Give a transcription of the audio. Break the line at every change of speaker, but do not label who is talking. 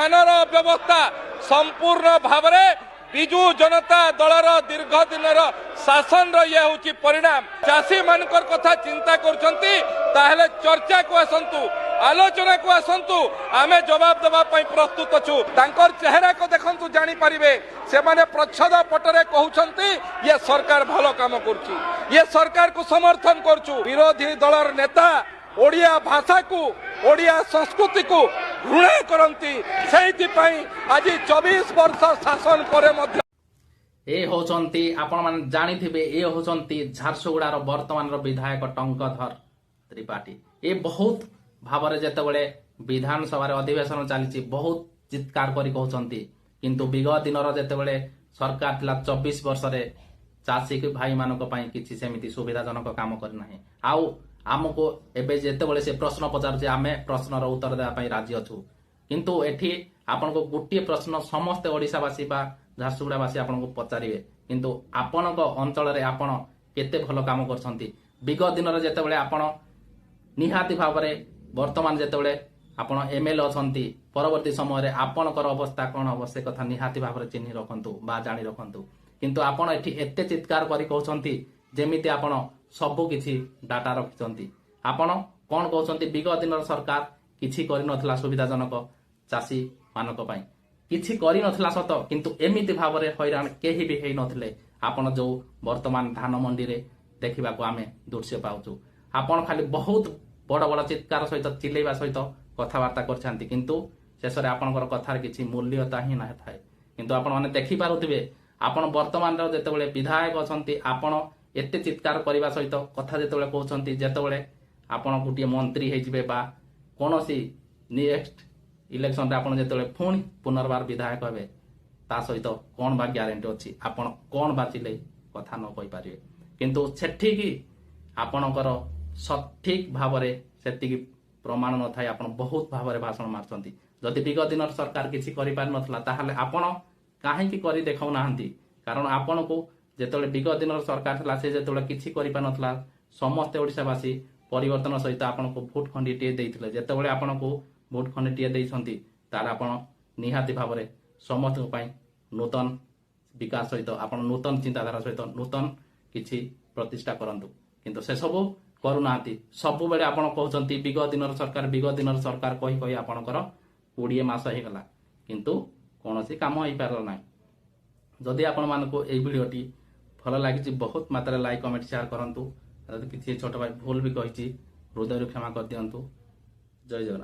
धानर व्यवस्था संपूर्ण भाव विजु जनता दलर दीर्घ दिन शासन ये हूँ परिणाम। चाषी मान कथा चिंता कर चर्चा को आसतु आलोचना को आसतु आमे जवाब देवाई प्रस्तुत अच्छु। चेहरा को देखु जापर से माने प्रच्छद पटरे कहते ये सरकार भल काम करुच्ची, ये सरकार को समर्थन करुच्चु। विरोधी दलर नेता ओडिया भाषा को ओडिया संस्कृति को घृणा करती आज 24 वर्ष शासन पर
ए होचंती आपण मान जानिथिबे ए होचंती झारसुगुड़ार वर्तमान विधायक टंकधर त्रिपाठी। ए बहुत भावरे जेतेबेले विधानसभा अधिवेशन चली बहुत चित्कार करी कहउचंती, किंतु विगत दिनर जेतेबेले सरकार थिला 24 वर्ष रे चाषी भाई मानक पई किछि सेमिति सुविधाजनक काम करना है। आउ आमको एबे जेतेबेले से प्रश्न पचार आमे प्रश्नर उत्तर देवा पई राजी अछु, किंतु एठी आपन को गोटे प्रश्न समस्त ओडिशावासी बा झारसुगुड़ावासी आपन को पचारिबे, किंतु आपन को अंचल रे आपन केते भलो काम करछंती। विगत दिन रे जेतेबेले आपन निहाती भावरे वर्तमान जेतेबेले आपन एमएलए अछंती परवर्ती समय रे आपनकर अवस्था कोन हो से कथा निहाती भावरे चिन्हि रखंतु बा जानि रखंतु, किंतु आपन एठी एते चित्कार करी कहउछंती जेमिति आपन सबु किछि डाटा रखिछंती। आपन कोन कहउछंती विगत दिन सरकार किछि करि नथला सुविधाजनक चाषी मानक पई किछि करि नथला सत, किंतु एमिति भावरे हैरान केही भी हेइ नथिले। आपन जो वर्तमान धान मंडी रे देखिबा को आमे दृश्य पाउछु, आपन खाली बहुत बड़ बड़ चित्कार सहित चिल्लेबा सहित कथावार्ता करछंती, किंतु शेषरे आपनकर कथार किछि मूल्यता ही ना थाए। किंतु आपन माने देखि पारुथिबे आपन वर्तमान रो जेतेबेले विधायक अछंती आपन एते चित्कार करबा सहित कथा जेतेबेले कहउछंती जेतेबेले आपन गुटिए मंत्री हे जिबे बा कोनोसी नेक्स्ट इलेक्शन रे आपन जेतेबेले पुणी पुनर्बार विधायक हेबे ता सहित कोन बा ग्यारंटी अछि आपन कोन बाचिले कथा न कहि पारिबे। किंतु सेठी की आपनकर सठिक भावरे सेति प्रमाण न थाय आपन बहुत भावरे भाषण मारछंती। जदि विगत दिन सरकार किछि करि पार नथला ताहाले आपन काहे की करि देखाउ नाहंती, कारण आपन को जेतेबेले विगत दिन सरकार थला से जेतेबेले किछि करि पार नथला समस्त ओडिशावासी परिवर्तन सहित आपन को भोट खंडीटिए देइथिले। जेतेबेले आपन को भोट खंडीटिए देइछंती तार आपन निहाती भावरे समस्त पई नूतन विकास सहित आपन नूतन चिंताधारा सहित नूतन किछि प्रतिष्ठा करंतु, किंतु से सब करूनाहांती। सबु बेले आपन कहउचंती विगत दिन सरकार कहि कहि आपनकर 20 मास हे गला, किंतु कोनोसी काम होई पारल नै। जदि आपण मानको एई भिडियोटी भल लागिछि बहुत मात्रा लाइक कमेंट शेयर करंतु। जदि किछि छोट भाई भूल भी कहिछि हृदय क्षमा कर दियंतु। जय जगन्नाथ।